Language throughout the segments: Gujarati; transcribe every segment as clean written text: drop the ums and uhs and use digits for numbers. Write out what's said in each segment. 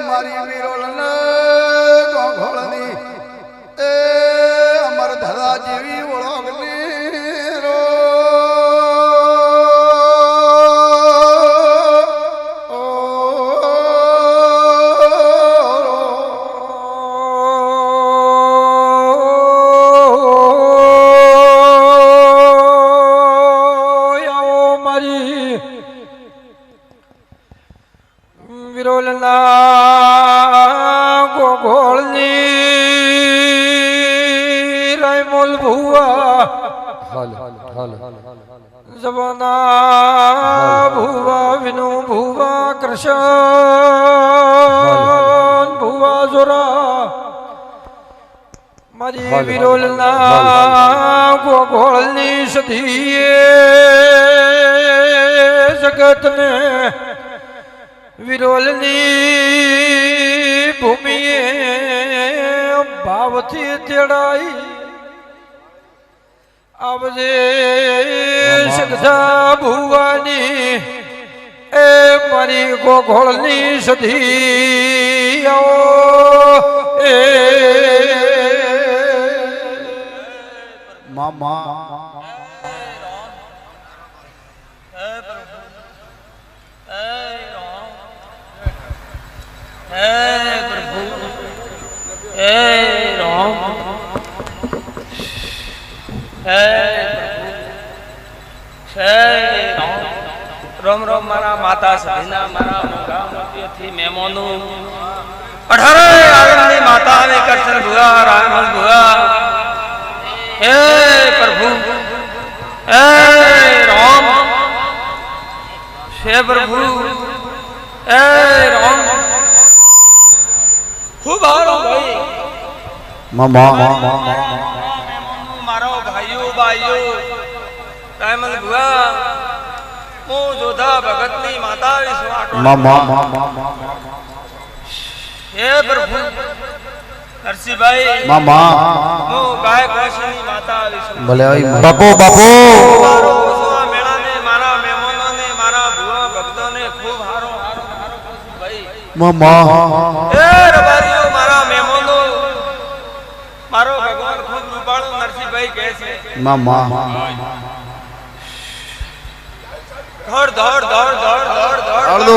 મારી વિરોલને ગોળની અમર ધરા જેવી ઓળખની રો जबाना भुवा विनु भुवा कृष्ण भुवा जोरा मारी विरोलना गोगोळनी सधीए जगत ने विरोलनी भूमिए भावथी तेड़ाई आवजे सगधा भुવાની એ મારી ગોગોળની સધી આવો એ મામા रोम रोम मारा माता सधीना मारा मोगा मोतीथी मेमोनु 18 आगमनी माता ने कृष्ण भुआ रामल भुआ हे प्रभु हे राम हे प्रभु हे राम खूब आरो भाई मामा मारो भाइयों भाइयों रामल भुआ मो जोधा भगतनी माता मामा हे प्रभु नरसिंह भाई मामा मो गाय कोशनी माता भले आई बापू बापू मारो उसवा मेला ने मारा मेहमानों ने मारा भुआ भक्तों ने खूब हारो हारो हारो भाई मामा हे रबारियो मारा मेहमानों मारो भगवान खूब रूपाळो नरसिंह भाई कैसे मामा दौड़ दौड़ दौड़ दौड़ दौड़ दौड़ दो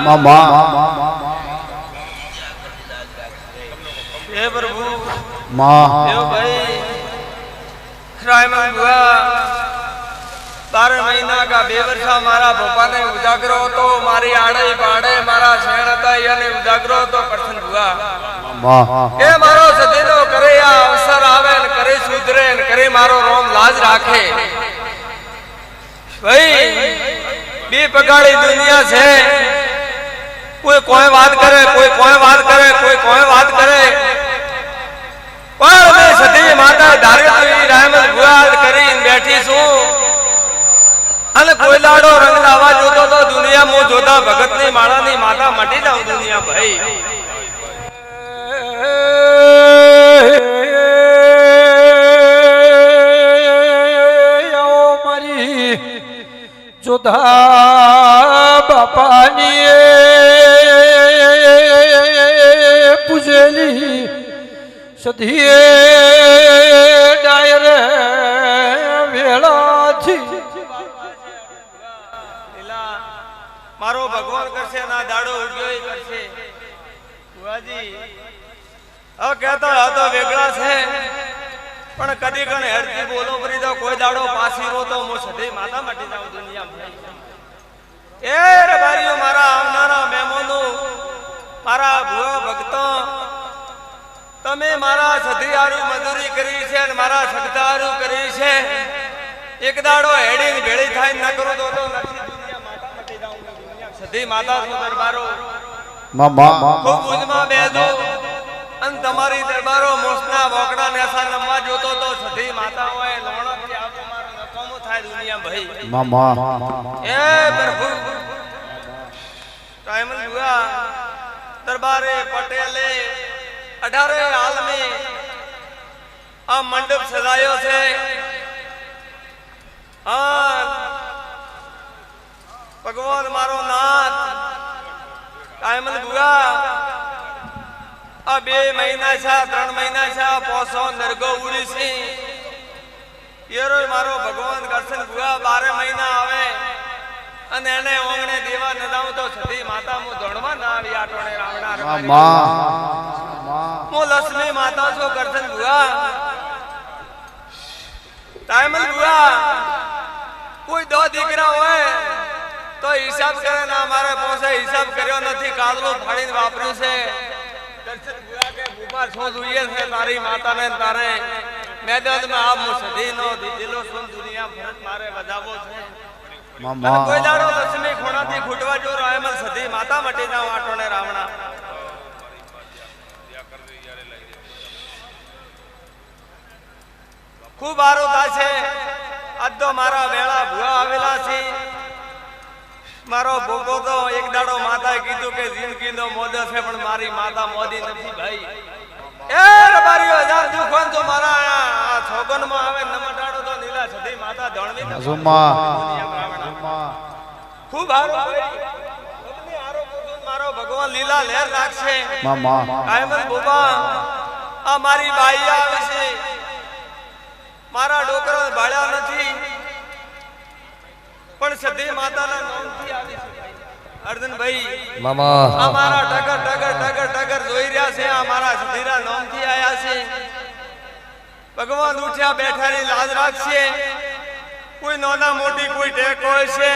मामा हे प्रभु माँ देव भाई रायमन बुआ 12 महीना का बेवर्षा मारा भोपा ने उजागरो तो मारी आड़े पाड़े मारा शहर था यानी उजागरो तो प्रसन्न बुआ माँ के मारो सदीनो करे या अवसर आवे न करे सुधरे न करे मारो रोम लाज राखे भाई बी पगाड़ी दुनिया से कोई बात करे कोई बात करे कोई बात करे पर मैं सती माता धारित्री रहमत बुआद करी बैठी सू अन कोई लाडो रंग लावा जोतो तो दुनिया मो जोता भगत ने माड़ा ने माता मटी जाऊं दुनिया भाई जोधा बापानी पूजेली सधीए डायर वेला थी मारो भगवान करसे ना दाड़ो उड्यो ही करसे बुआजी अब कहता तो वेगड़ा से पण कदी कण हेरती बोलो परी तो कोई दाड़ो पासी रो तो मो सधे माता मटी जाऊ दुनिया में ए रे भाईयो मारा आवनारा मेहमानो मारा भुआ भक्तो तमे मारा सधी आरू मजूरी करी छे ने मारा सगतारू करी छे एक दाड़ो हेडी ने भेड़ी थाई न करो तो नरसी दुनिया माता मटी जाऊ दुनिया सधी माता सु दरबारो मामा खूब उजमा बेदो अन तुम्हारी दरबारो मोसना बोकड़ा ने ऐसा नम्मा जोतो तो सधी माता होए लोणा के आपो मारो नकोमो थाय दुनिया भाई मामा ए प्रभु टाइमल हुआ दरबारे पटेले 18 हाल में आ मंडप सजायो से આયમન બુઆ આ 2 મહિના છે 3 મહિના છે પોસો નરગો ઉડી છે એરો મારો ભગવાન કરશન બુઆ 12 મહિના આવે અને એને ઓંગણે દેવા નદાવ તો સતી માતા મુ ધણવા ના આવી આટોણે રાવણા માં મુ લક્ષ્મી માતા છો કરશન બુઆ ટાઈમન બુઆ કોઈ દો દીકરા હોય તો હિસાબ કરે ના મારે પોસે હિસાબ કર્યો નથી કાદલો ફાડીને વાપર્યું છે કરશન બુઆ કે બુબા છો જોઈએ છે તારી માતાને તારે મેદાનમાં આ મુ સધી નો દીધેલો સુન દુનિયા ભરત મારે વધાવો છે માં કોઈ દાડો લક્ષ્મી ખોણાથી ખૂટવા જો રાયમલ સધી માતા મટી જાવ આટોને રાવણા ખૂબ આરો થાશે આજ તો મારા વેળા ભુવા આવેલા છે મારો ભોગો તો એક દાડો માતાએ કીધું કે જિંદગીનો મોદો છે પણ મારી માતા મોદી નથી ભાઈ એ રબારીઓ હજાર દુખોન તો મારા આ છોગનમાં આવે નમટાડો તો નીલા સધી માતા ધણવી ખૂબ હારો મારો ભગવાન લીલા લહેર રાખશે કાયમન બોબા આ મારી બાઈ આવે છે મારા ડોકરા ભાળ્યા નથી પણ સધી માતાના નામથી આવી છે અર્જુનભાઈ મામા આ મારા ટગર ટગર ટગર ટગર જોઈ રહ્યા છે આ મારા સધીરા નામથી આયા છે ભગવાન ઉઠ્યા બેઠાની લાજ રાખશે કોઈ નાના મોટી કોઈ ટેક હોય છે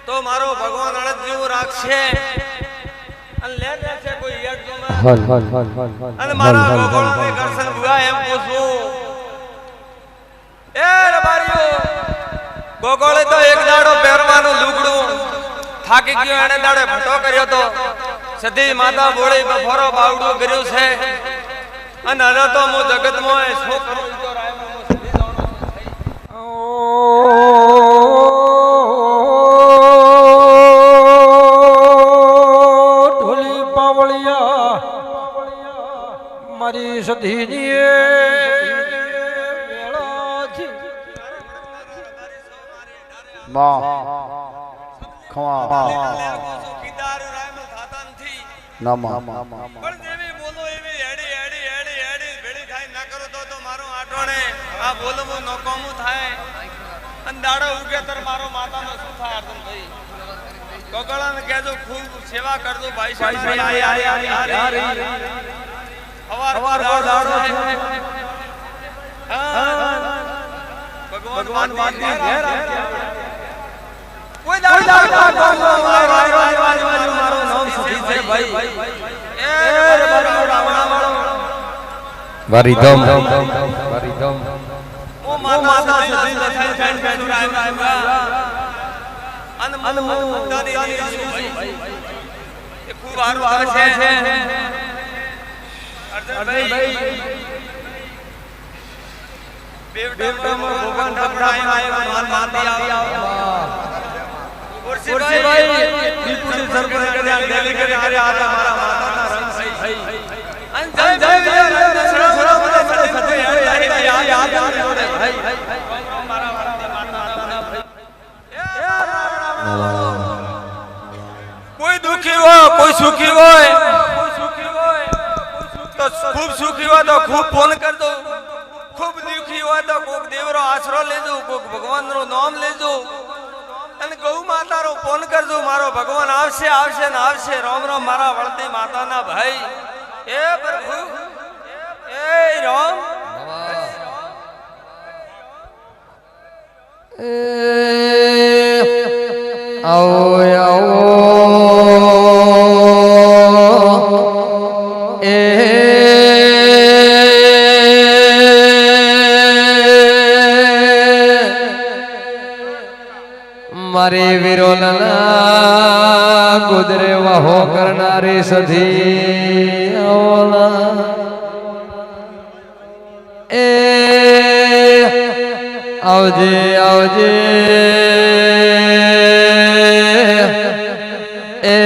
તો મારો ભગવાન અડદ જેવું રાખશે અને લેર રાખશે કોઈ યડ જોમાં અને મારા ભગવાનને કરશન બુઆ એમ પૂછું એ રબારીઓ ગોગોળે તો એક દાડો પહેરવાનું લુગડું થાકી ગયો એને દાડે ભટો કર્યો તો સધી માતા બોળી બફોરો બાવડું કર્યું છે અને હવે તો હું જગતમાં શું કરું તો રાયમાં હું સધી જાણો ઢોલી પાવળિયા મારી સધીની માં ખવા ના માં પણ જેવી બોલો એવી હેડી હેડી હેડી હેડી ભેડી થાય ના કરો તો મારો આટોણે આ બોલવું નોકોમું થાય અને દાડો ઉગે તર મારો માતાનો શું થાય અર્જુનભાઈ ગોગળાને કહેજો ખૂબ સેવા કરજો ભાઈ સાહેબ હવાર દાડો છે ભગવાન વાતની ઘેર કોઈ દાડો મારો નામ સધી છે ભાઈ એ રાવણા વાળો વારીધમ ઓ માતા સધી લખાઈ ફેન ફેન રાયમા અને મન દાદી ભાઈ એ ખૂબ સારું આવે છે અર્જુનભાઈ બેવટામાં ભગવાન ભગવાન આયા માન માતી આવ્યા ભાઈ દીપુજી સરપંચ કલ્યાણ દિલ્હી કરે આ મારા માતાના રંગ ભાઈ અન જય જય સડા સડા મને સતે હેડી આ ભાઈ મારા માતાના ભાઈ કોઈ દુખી હોય કોઈ સુખી હોય તો ખૂબ સુખી હોય તો ખૂબ ફોન કર દો ખૂબ દુખી હોય તો કોક દેવરો આશરો લેજો કોક ભગવાનનું નામ લેજો અને ગૌ માતાનો ફોન કરજો મારો ભગવાન આવશે આવશે ને આવશે રામ રામ મારા વળતી માતાના ભાઈ એ પ્રભુ એ રામ આવો આવો મારે વિરોલના ગુદરે વાહો કરનારી સધી ઓલા એ આવજે આવજે એ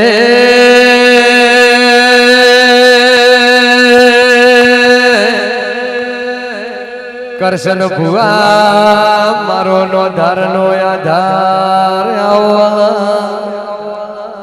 કરશન ભુવા મારો નો ધાર નો આધાર આવા